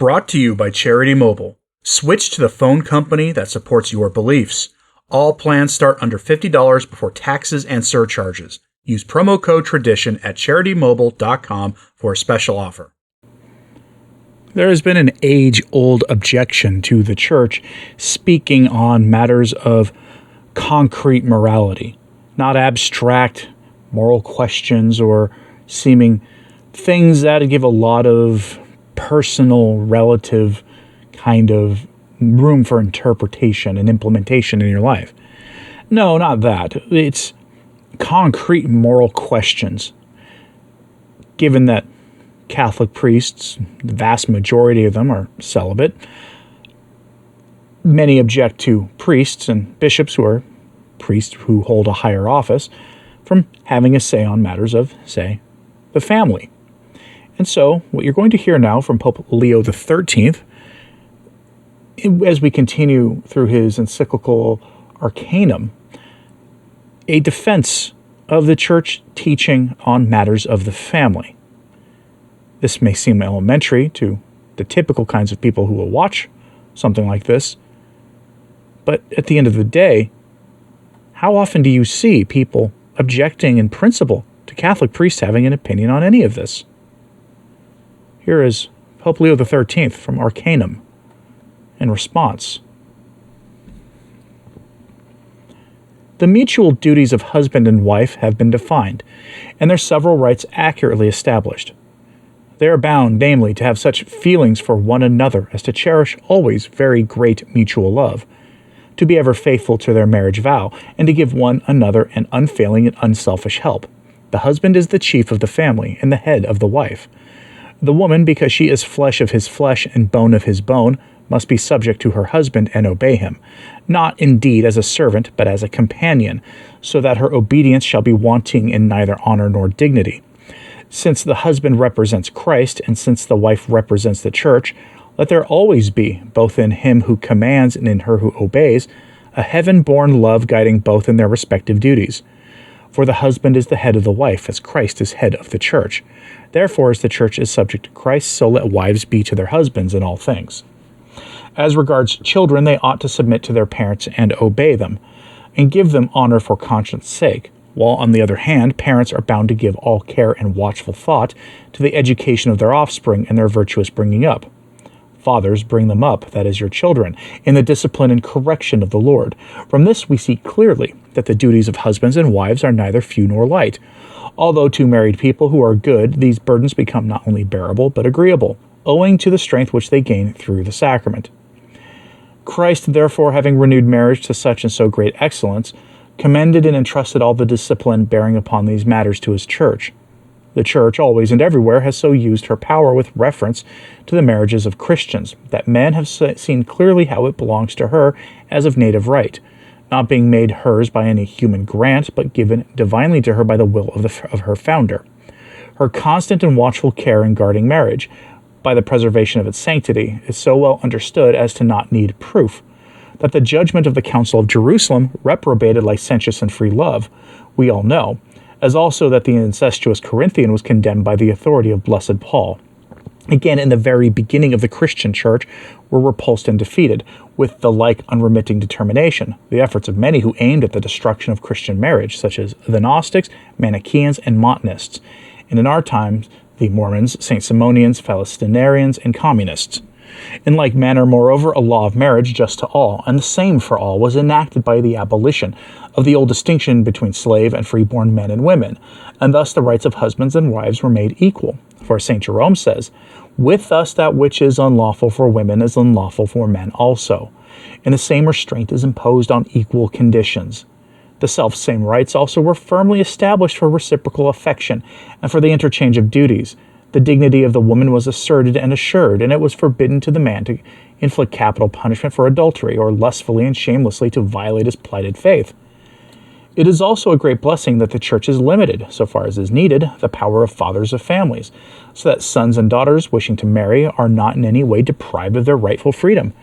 Brought to you by Charity Mobile. Switch to the phone company that supports your beliefs. All plans start under $50 before taxes and surcharges. Use promo code TRADITION at CharityMobile.com for a special offer. There has been an age-old objection to the church speaking on matters of concrete morality, not abstract moral questions or seeming things that give a lot of personal, relative kind of room for interpretation and implementation in your life. No, not that. It's concrete moral questions. Given that Catholic priests, the vast majority of them are celibate, many object to priests and bishops who are priests who hold a higher office from having a say on matters of, say, the family. And so, what you're going to hear now from Pope Leo XIII, as we continue through his encyclical Arcanum, a defense of the church teaching on matters of the family. This may seem elementary to the typical kinds of people who will watch something like this, but at the end of the day, how often do you see people objecting in principle to Catholic priests having an opinion on any of this? Here is Pope Leo XIII from Arcanum in response. The mutual duties of husband and wife have been defined, and their several rights accurately established. They are bound, namely, to have such feelings for one another as to cherish always very great mutual love, to be ever faithful to their marriage vow, and to give one another an unfailing and unselfish help. The husband is the chief of the family and the head of the wife. The woman, because she is flesh of his flesh and bone of his bone, must be subject to her husband and obey him, not indeed as a servant, but as a companion, so that her obedience shall be wanting in neither honor nor dignity. Since the husband represents Christ, and since the wife represents the church, let there always be, both in him who commands and in her who obeys, a heaven-born love guiding both in their respective duties. For the husband is the head of the wife, as Christ is head of the church. Therefore, as the church is subject to Christ, so let wives be to their husbands in all things. As regards children, they ought to submit to their parents and obey them, and give them honor for conscience' sake, while, on the other hand, parents are bound to give all care and watchful thought to the education of their offspring and their virtuous bringing up. Fathers, bring them up, that is, your children, in the discipline and correction of the Lord. From this we see clearly that the duties of husbands and wives are neither few nor light. Although to married people who are good, these burdens become not only bearable, but agreeable, owing to the strength which they gain through the sacrament. Christ, therefore, having renewed marriage to such and so great excellence, commended and entrusted all the discipline bearing upon these matters to his church. The church, always and everywhere, has so used her power with reference to the marriages of Christians, that men have seen clearly how it belongs to her as of native right, not being made hers by any human grant, but given divinely to her by the will of her founder. Her constant and watchful care in guarding marriage, by the preservation of its sanctity, is so well understood as to not need proof, that the judgment of the Council of Jerusalem reprobated licentious and free love, we all know, as also that the incestuous Corinthian was condemned by the authority of blessed Paul. Again, in the very beginning of the Christian church, were repulsed and defeated, with the like unremitting determination, the efforts of many who aimed at the destruction of Christian marriage, such as the Gnostics, Manichaeans, and Montanists, and in our times, the Mormons, St. Simonians, Phalansterians, and Communists. In like manner, moreover, a law of marriage just to all, and the same for all, was enacted by the abolition of the old distinction between slave and freeborn men and women, and thus the rights of husbands and wives were made equal. For St. Jerome says, "With us that which is unlawful for women is unlawful for men also, and the same restraint is imposed on equal conditions." The self-same rights also were firmly established for reciprocal affection and for the interchange of duties. The dignity of the woman was asserted and assured, and it was forbidden to the man to inflict capital punishment for adultery or lustfully and shamelessly to violate his plighted faith. It is also a great blessing that the Church has limited, so far as is needed, the power of fathers of families, so that sons and daughters wishing to marry are not in any way deprived of their rightful freedom.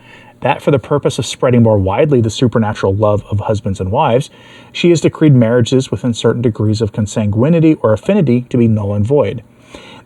That for the purpose of spreading more widely the supernatural love of husbands and wives, she has decreed marriages within certain degrees of consanguinity or affinity to be null and void.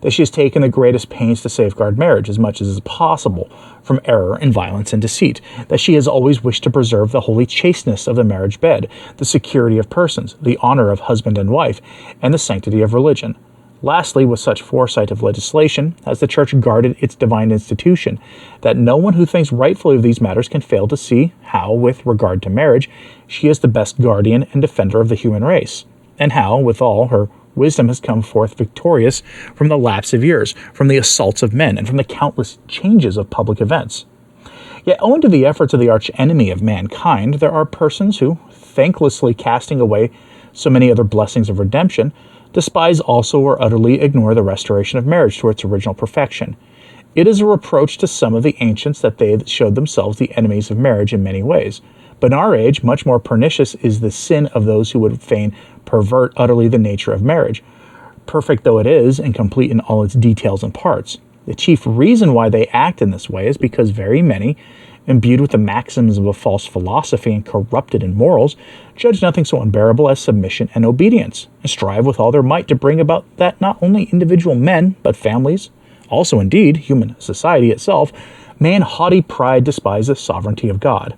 that she has taken the greatest pains to safeguard marriage as much as is possible from error and violence and deceit, that she has always wished to preserve the holy chasteness of the marriage bed, the security of persons, the honor of husband and wife, and the sanctity of religion. Lastly, with such foresight of legislation has the Church guarded its divine institution, that no one who thinks rightfully of these matters can fail to see how, with regard to marriage, she is the best guardian and defender of the human race, and how, withal, her wisdom has come forth victorious from the lapse of years, from the assaults of men, and from the countless changes of public events. Yet, owing to the efforts of the arch-enemy of mankind, there are persons who, thanklessly casting away so many other blessings of redemption, despise also or utterly ignore the restoration of marriage to its original perfection. It is a reproach to some of the ancients that they showed themselves the enemies of marriage in many ways. But in our age, much more pernicious is the sin of those who would fain pervert utterly the nature of marriage, perfect though it is and complete in all its details and parts. The chief reason why they act in this way is because very many, imbued with the maxims of a false philosophy and corrupted in morals, judge nothing so unbearable as submission and obedience, and strive with all their might to bring about that not only individual men, but families, also indeed human society itself, may in haughty pride despise the sovereignty of God.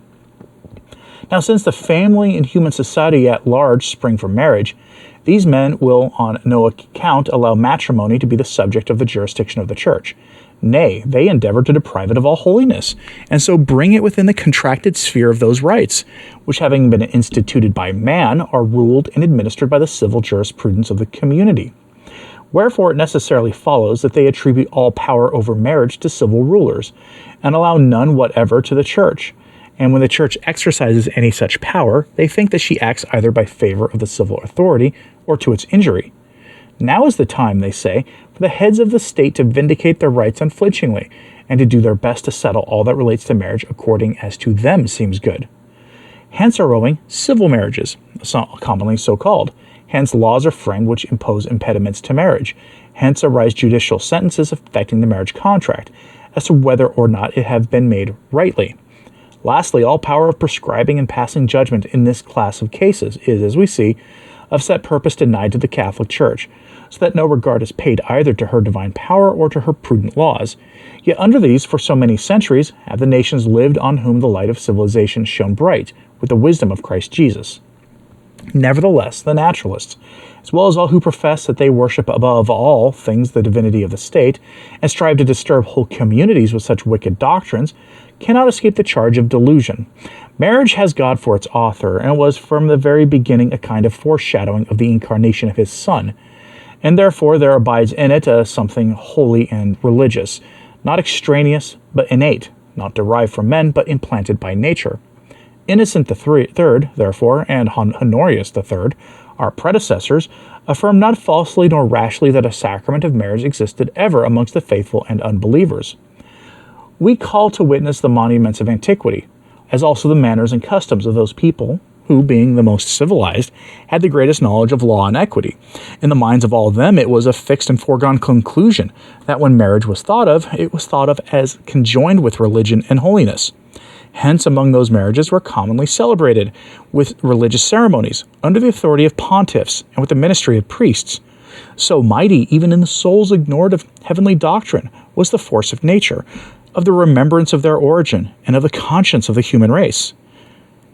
Now, since the family and human society at large spring from marriage, these men will on no account allow matrimony to be the subject of the jurisdiction of the Church. Nay, they endeavor to deprive it of all holiness, and so bring it within the contracted sphere of those rights, which having been instituted by man, are ruled and administered by the civil jurisprudence of the community. Wherefore it necessarily follows that they attribute all power over marriage to civil rulers, and allow none whatever to the Church. And when the Church exercises any such power, they think that she acts either by favor of the civil authority or to its injury. Now is the time, they say, for the heads of the state to vindicate their rights unflinchingly, and to do their best to settle all that relates to marriage according as to them seems good. Hence are owing civil marriages, commonly so called. Hence laws are framed which impose impediments to marriage. Hence arise judicial sentences affecting the marriage contract, as to whether or not it have been made rightly. Lastly, all power of prescribing and passing judgment in this class of cases is, as we see, of set purpose denied to the Catholic Church, so that no regard is paid either to her divine power or to her prudent laws. Yet under these, for so many centuries, have the nations lived on whom the light of civilization shone bright, with the wisdom of Christ Jesus. Nevertheless, the naturalists, as well as all who profess that they worship above all things the divinity of the state, and strive to disturb whole communities with such wicked doctrines, cannot escape the charge of delusion. Marriage has God for its author, and was from the very beginning a kind of foreshadowing of the incarnation of his Son, and therefore there abides in it something holy and religious, not extraneous, but innate, not derived from men, but implanted by nature. Innocent III, therefore, and Honorius III, our predecessors, affirm not falsely nor rashly that a sacrament of marriage existed ever amongst the faithful and unbelievers. We call to witness the monuments of antiquity, as also the manners and customs of those people who, being the most civilized, had the greatest knowledge of law and equity. In the minds of all of them, it was a fixed and foregone conclusion that when marriage was thought of, it was thought of as conjoined with religion and holiness. Hence, among those marriages were commonly celebrated with religious ceremonies, under the authority of pontiffs, and with the ministry of priests. So mighty, even in the souls ignored of heavenly doctrine, was the force of nature, of the remembrance of their origin, and of the conscience of the human race.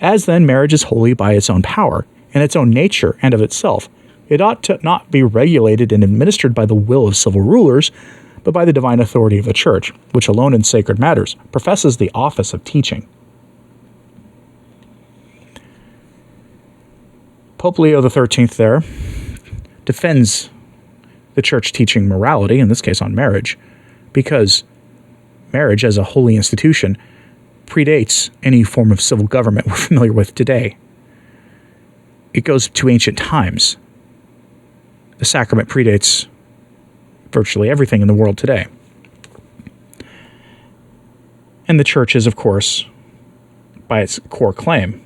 As then marriage is holy by its own power, and its own nature and of itself, it ought to not be regulated and administered by the will of civil rulers, but by the divine authority of the Church, which alone in sacred matters professes the office of teaching. Pope Leo XIII there defends the Church teaching morality, in this case on marriage, because marriage as a holy institution predates any form of civil government we're familiar with today. It goes to ancient times. The sacrament predates virtually everything in the world today. And the Church is, of course, by its core claim,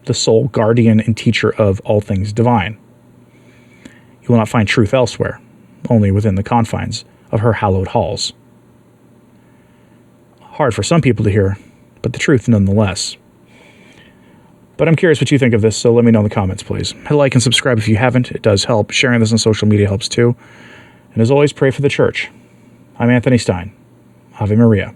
the sole guardian and teacher of all things divine. You will not find truth elsewhere, only within the confines of her hallowed halls. Hard for some people to hear, but the truth nonetheless. But I'm curious what you think of this, so let me know in the comments, please. Hit like and subscribe if you haven't. It does help. Sharing this on social media helps too. And as always, pray for the Church. I'm Anthony Stine. Ave Maria.